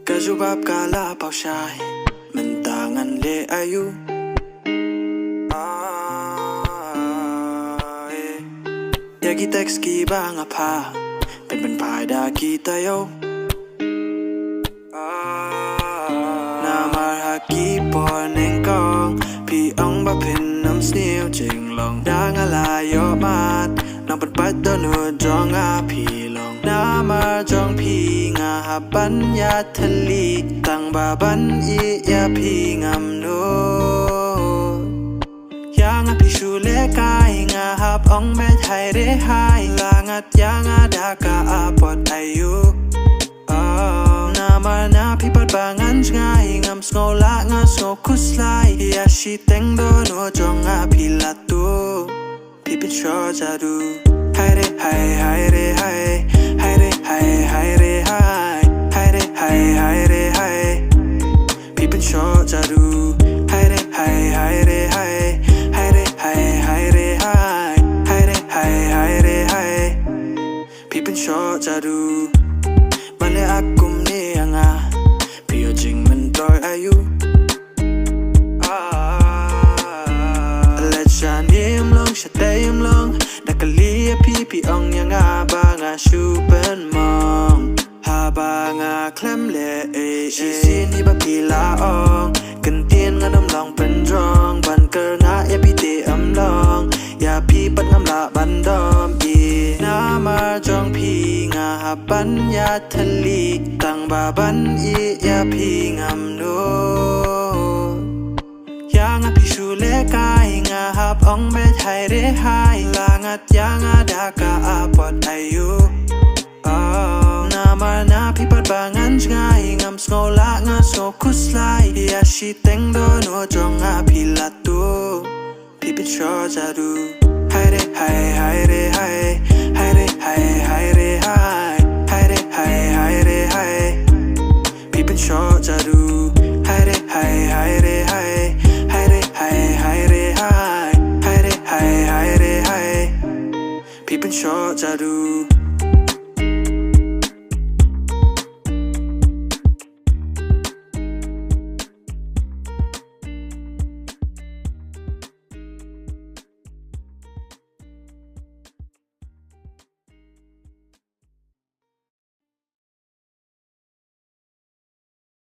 Kajubab kala pausyay Mentangan le ayu Yagi teks ki ba nga paเป็นพายดากีตาโยนามาหากีปอนเองกองพี่องบะเพ็นน้ำสนิวจึงลองดางอะไรโยมาดน้องเป็นปัดโดนหัวจองอาพี่ลองนามาจองพี่งาหาบัญญาทะลีตั้งบาบันอียาพี่งามโนยังพี่ชูเลกายงาหับองแม่ไทยได้หายลางัดยังดากาอาปอดอายุนามานาพี่ปัดบางันง่ายงามสโงละงาสโงคุสไลยาชีเต็งโดนหัวจงอาพี่ละตูพี่เป็นชอจะดูไฮเรไฮไฮเรไฮไฮเรไฮไฮเรไฮไฮเรไฮไฮเรไฮพี่เป็นชอจะดูไฮเรไฮไฮเรไฮJadu Bale akum ni anga Pio jing mentoy ayu Let shanim long shatayim long Nakali pi ong yang abanga shupen mong Habanga klem le She sin iba pila ong Kentien nga dom long pen drong Ban ker nga ya pi te am long Ya pi pat ngam la ban domนามาจองพี่งาหับบัญญาทะลีตั้งบาบันอียาพี่งามโนยังพี่ชูเลกายงาหับองแม่ไทยได้หายลางัดยังดากาอาปอดอายุนามานาพี่ปัดบางันง่ายงามสโงละงาสโงคุสไลยาชีเต็งโดนหัวจงอาพี่ละตูพี่เป็นชอจะดูไฮเรไฮไฮเรไฮไฮเรไฮไฮเรไฮไฮเรไฮไฮเรไฮพี่เป็นชอจะดูไฮเรไฮไฮเรไฮไฮเรไฮไฮเรไฮไฮเรไฮไฮเรไฮพี่เป็นชอจะดู